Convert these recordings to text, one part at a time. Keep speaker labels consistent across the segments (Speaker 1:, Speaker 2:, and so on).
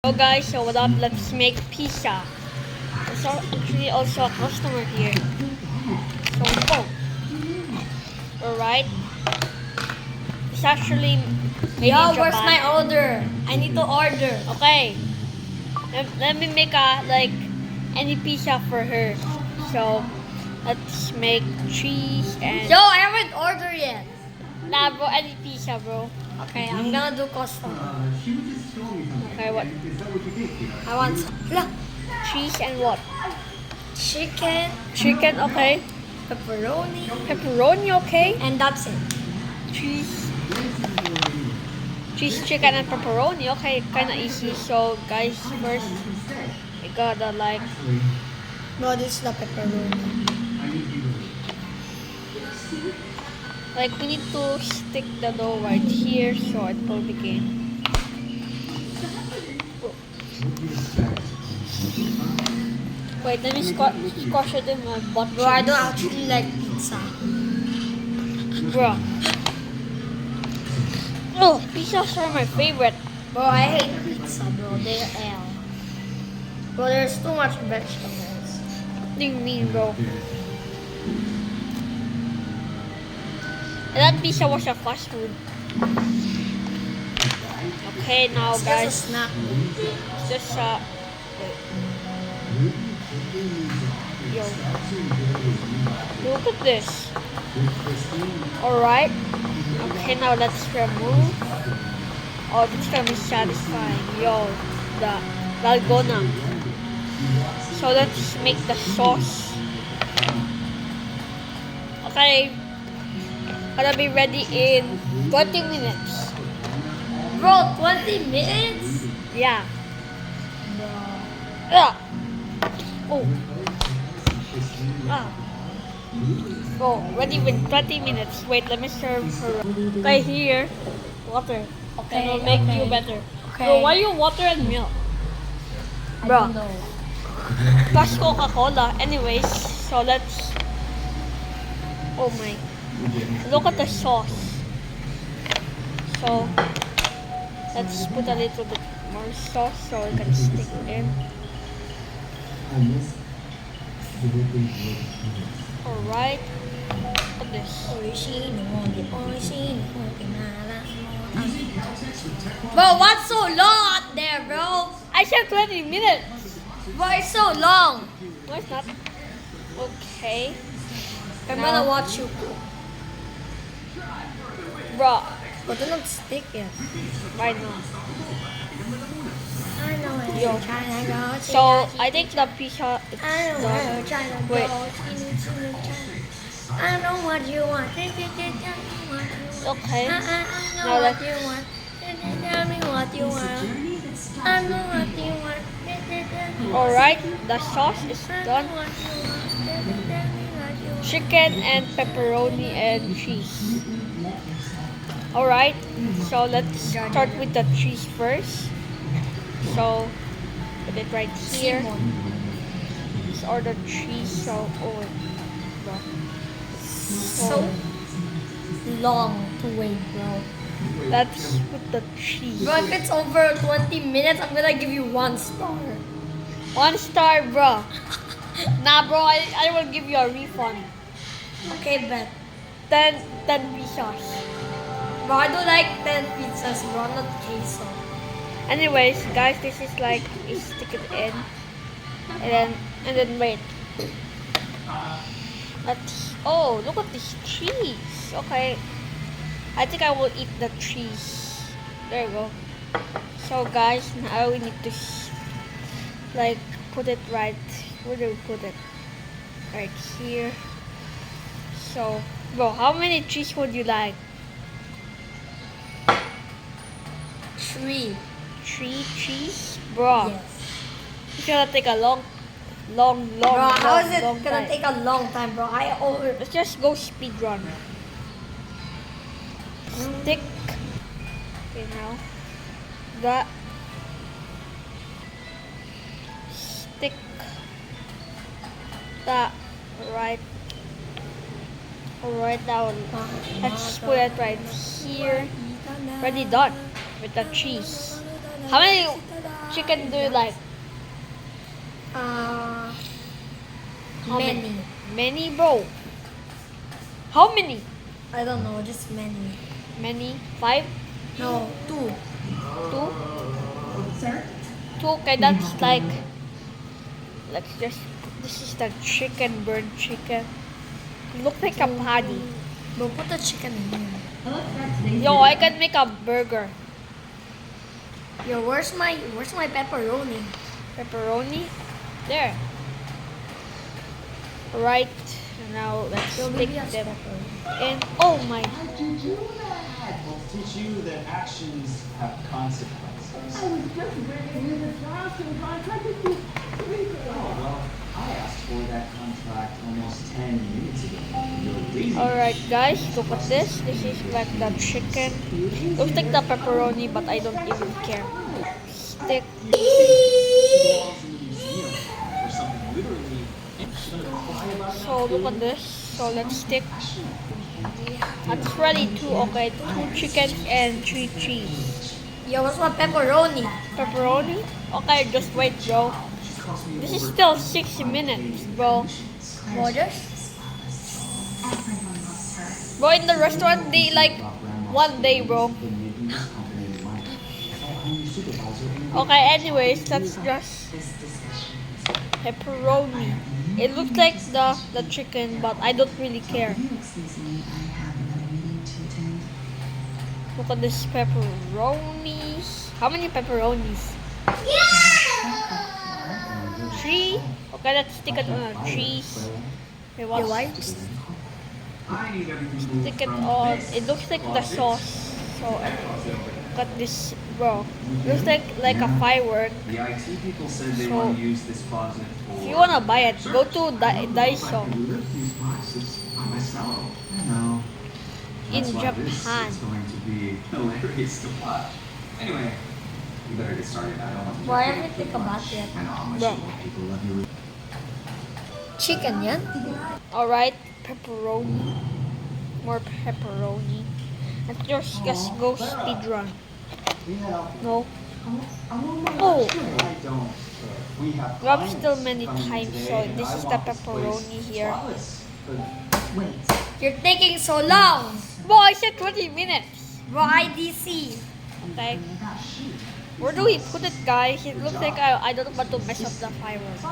Speaker 1: So guys, so what up? Let's make pizza. There's actually also a customer here. So go. Alright. It's actually made in Japan.
Speaker 2: Where's my order? I need to order.
Speaker 1: Okay. Let me make any pizza for her. So let's make cheese and
Speaker 2: Yo, I haven't ordered yet.
Speaker 1: nah bro, any pizza bro.
Speaker 2: Okay, I'm gonna do custom.
Speaker 1: Okay, what?
Speaker 2: I want look,
Speaker 1: Cheese and what?
Speaker 2: chicken,
Speaker 1: Chicken, okay.
Speaker 2: pepperoni,
Speaker 1: Pepperoni, okay.
Speaker 2: and that's it.
Speaker 1: Cheese, chicken, and pepperoni. Okay, kind of easy. So, guys, first we gotta
Speaker 2: No, this is the pepperoni.
Speaker 1: we need to stick the dough right here so it will begin. Wait, let me squash it in my butt.
Speaker 2: Bro, I don't actually like pizza.
Speaker 1: Bro. Oh, pizzas are my favorite.
Speaker 2: Bro, I hate pizza, bro. They're L. Bro, there's too much vegetables.
Speaker 1: What do you mean, bro? That pizza was a fast food. Okay, now
Speaker 2: It's
Speaker 1: guys,
Speaker 2: just a snack.
Speaker 1: it's just wait. Yo, look at this. Alright. Okay, now let's remove. Oh, this is gonna be satisfying. Yo, the dalgona. So let's make the sauce. Okay, gonna be ready in 20 minutes.
Speaker 2: Bro, 20 minutes?
Speaker 1: Yeah.
Speaker 2: Bro.
Speaker 1: Yeah. Oh. Ah. Oh, ready with 20 minutes. Wait, let me serve her. Okay, here. Water.
Speaker 2: Okay,
Speaker 1: And it'll make
Speaker 2: okay.
Speaker 1: you better.
Speaker 2: Okay.
Speaker 1: Bro, why you water and milk?
Speaker 2: I
Speaker 1: Bro.
Speaker 2: don't know.
Speaker 1: Plus Coca-Cola. Anyways, so let's... Oh my. Look at the sauce. So, let's put a little bit more sauce so it can stick in. Alright. Look at this.
Speaker 2: Bro, what's so long out there, bro?
Speaker 1: I said 20 minutes.
Speaker 2: Bro, it's so long.
Speaker 1: No, it's not. Okay.
Speaker 2: I'm
Speaker 1: Now-
Speaker 2: gonna watch you cook.
Speaker 1: Bro,
Speaker 2: But do not stick it.
Speaker 1: right now.
Speaker 2: I know where
Speaker 1: Yo.
Speaker 2: you're trying to go.
Speaker 1: So, I think the pizza is
Speaker 2: I know where
Speaker 1: done.
Speaker 2: you're trying to
Speaker 1: Wait.
Speaker 2: go. I know what you want.
Speaker 1: Okay.
Speaker 2: I
Speaker 1: Now
Speaker 2: know
Speaker 1: let-
Speaker 2: what you want. Tell me what you want. I know what you want.
Speaker 1: Alright, the sauce is
Speaker 2: I know
Speaker 1: done.
Speaker 2: what you want. Tell me what you want.
Speaker 1: Chicken and pepperoni and cheese. Alright, so let's start with the cheese first. So, put it right here. Let's order cheese. So, oh, bro.
Speaker 2: So long to wait, bro.
Speaker 1: Let's put the cheese.
Speaker 2: Bro, if it's over 20 minutes, I'm gonna give you 1 star.
Speaker 1: 1 star, bro. Nah, bro, I will give you a refund.
Speaker 2: Okay, bet.
Speaker 1: 10 pesos.
Speaker 2: Bro, I do like 10 pizzas, bro, not queso.
Speaker 1: Anyways, guys, this is you stick it in, and then wait. Oh, look at this cheese. Okay, I think I will eat the cheese. There you go. So guys, now we need to put it right. Where do we put it? Right here. So, bro, how many cheese would you like?
Speaker 2: 3.
Speaker 1: 3 cheese, bro.
Speaker 2: Yes.
Speaker 1: It's gonna take a long
Speaker 2: Bro, how is it
Speaker 1: long
Speaker 2: gonna
Speaker 1: time.
Speaker 2: take a long time, bro?
Speaker 1: Let's just go speed run. Stick. Okay, now that stick that right. Alright, now let's put it right here. Already done with the cheese. How chicken do you like?
Speaker 2: How
Speaker 1: Many. Many, bro. How many?
Speaker 2: I don't know, just many.
Speaker 1: Many? 5?
Speaker 2: No, 2.
Speaker 1: 2? 2, okay, that's like, let's just, this is the chicken, burnt chicken. Look like a patty.
Speaker 2: Bro, put the chicken in here.
Speaker 1: Yo, I can make a burger.
Speaker 2: Yo, where's my pepperoni?
Speaker 1: Pepperoni. There. Right. Now let's
Speaker 2: Yo,
Speaker 1: stick
Speaker 2: maybe that's
Speaker 1: them
Speaker 2: pepperoni.
Speaker 1: in. Oh my.
Speaker 3: How'd you do that? Well, to teach you that actions have consequences. I was just bringing you the Johnson contract with you. Oh, well, I asked for that contract almost 10 minutes ago. You're lazy.
Speaker 1: Alright guys, look at this. This is like the chicken. Looks like the pepperoni, but I don't even care. Stick.
Speaker 3: You think it belongs in the museum or something literally. You're gonna cry about it?
Speaker 1: So look at this. So let's stick. That's ready too. Okay, 2 chickens and 3 cheese.
Speaker 2: Yo, what's my pepperoni?
Speaker 1: Pepperoni? Okay, just wait, bro. This is still 60 minutes, bro.
Speaker 2: Rogers?
Speaker 1: Bro, in the restaurant, they like 1 day, bro. Okay, anyways, that's just pepperoni. It looks like the chicken, but I don't really care. Look at this pepperonis. How many pepperonis? 3. Okay, let's stick it on a cheese. Okay,
Speaker 2: Yo, why?
Speaker 1: Stick it on. It looks like the sauce. So look at this, bro. Looks like a firework.
Speaker 3: The IT people said they
Speaker 1: So,
Speaker 3: want to use this closet for.
Speaker 1: If you wanna buy it, go to Daiso
Speaker 3: These boxes by myself. I know.
Speaker 1: in
Speaker 3: That's why this
Speaker 1: Japan.
Speaker 3: is going to be hilarious to watch. Anyway, you better get started. I don't want to.
Speaker 2: Why haven't you think about it?
Speaker 3: I know how much
Speaker 1: Bro.
Speaker 3: people love you.
Speaker 2: Chicken yan?
Speaker 1: Alright, pepperoni. More pepperoni. And just go speedrun. No. Oh,
Speaker 3: I don't. We have.
Speaker 1: we have still
Speaker 3: clients
Speaker 1: many
Speaker 3: coming
Speaker 1: times,
Speaker 3: today,
Speaker 1: so
Speaker 3: and
Speaker 1: this
Speaker 3: I
Speaker 1: is the
Speaker 3: want this place
Speaker 1: pepperoni here.
Speaker 3: spotless. But
Speaker 2: You're taking so long.
Speaker 1: Bro, I said 20 minutes.
Speaker 2: Bro, IDC.
Speaker 1: Okay. Where do we put it, guys? It looks like I don't want to mess up the fireworks.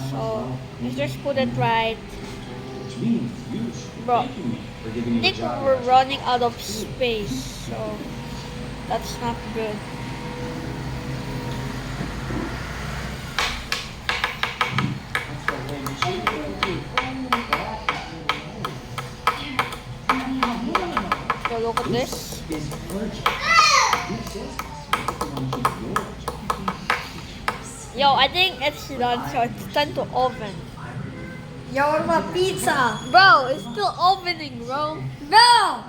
Speaker 1: So, let's just put it right.
Speaker 3: which means you should be
Speaker 1: Bro,
Speaker 3: thanking me for giving
Speaker 1: I
Speaker 3: you
Speaker 1: think
Speaker 3: a job.
Speaker 1: we're running out of space, so that's not good.
Speaker 3: That's right, hey, make sure you do that.
Speaker 1: So look at this.
Speaker 3: Is urgent. This is
Speaker 1: Yo, I think it's done, so it's time to oven.
Speaker 2: Yo, what about pizza?
Speaker 1: Bro, it's still opening, bro.
Speaker 2: Bro!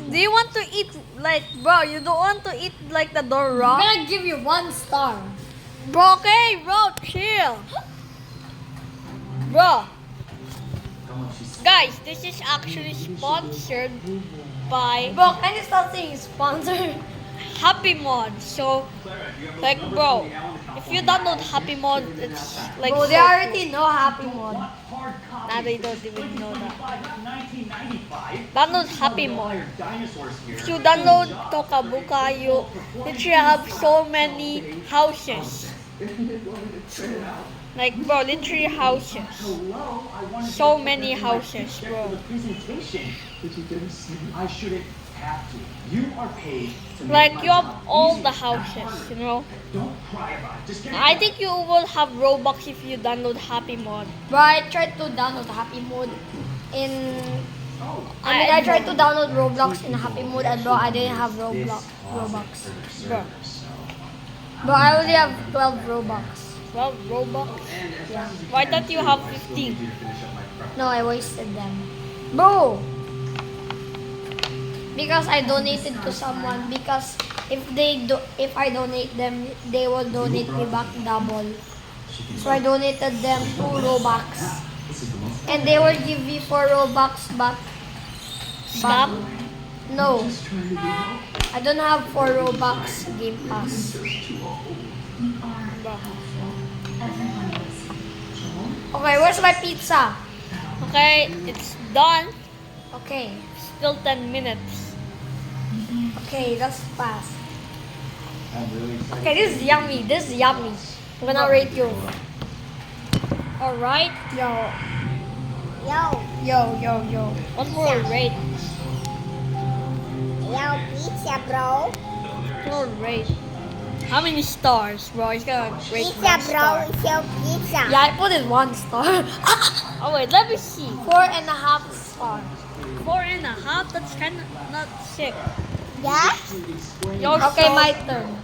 Speaker 1: Do you want to eat like, bro? You don't want to eat like the door
Speaker 2: I'm
Speaker 1: raw?
Speaker 2: gonna give you 1 star.
Speaker 1: Bro, okay, bro, chill. Bro, guys, this is actually sponsored by
Speaker 2: Bro, can you stop saying sponsor?
Speaker 1: Happy Mod. So, like, bro, if you download Happy Mod, it's like
Speaker 2: Bro, they
Speaker 1: so
Speaker 2: already know Happy Mod.
Speaker 1: cool. Now they don't even know that. Download Happy Mod. If you download Tokabuka, you literally have so many houses. Like, bro, literally houses. So many houses, bro.
Speaker 3: I shouldn't have to. You are paid to make
Speaker 1: Like,
Speaker 3: my
Speaker 1: you have
Speaker 3: job
Speaker 1: all
Speaker 3: easier.
Speaker 1: the houses, you know?
Speaker 3: Don't cry about it. Just get it
Speaker 1: I
Speaker 3: done.
Speaker 1: think you will have Robux if you download Happy Mod.
Speaker 2: Bro, I tried to download Happy Mod in...
Speaker 3: Oh,
Speaker 2: I tried to download Roblox in Happy Mod and bro, I didn't have Roblox.
Speaker 1: Bro,
Speaker 2: Bro, I only have 12 Robux.
Speaker 1: 12 Robux?
Speaker 2: Yeah.
Speaker 1: Why don't you have 15?
Speaker 2: No, I wasted them. Bro! Because I donated to someone. Because if I donate them, they will donate me back double. So I donated them 2 Robux. And they will give me 4 Robux back.
Speaker 1: Scam?
Speaker 2: No. I don't have 4 Robux Game Pass. Okay, where's my pizza?
Speaker 1: Okay, it's done.
Speaker 2: Okay.
Speaker 1: Still 10 minutes.
Speaker 2: Okay, that's fast.
Speaker 3: I'm really excited.
Speaker 2: Okay, this is yummy. This is yummy. I'm gonna rate you.
Speaker 1: Alright.
Speaker 2: Yo.
Speaker 4: Yo,
Speaker 2: Yo.
Speaker 1: What will rate?
Speaker 4: yo, pizza, bro.
Speaker 1: Will rate. How many stars, bro? It's gonna rate
Speaker 4: Pizza,
Speaker 1: 1
Speaker 4: bro.
Speaker 1: star.
Speaker 4: It's your pizza.
Speaker 2: Yeah, I put it 1 star.
Speaker 1: Oh wait, let me see.
Speaker 2: 4.5 star.
Speaker 1: 4.5. That's kind of not sick.
Speaker 4: Yeah?
Speaker 1: Yo,
Speaker 2: Okay,
Speaker 1: so-
Speaker 2: my turn.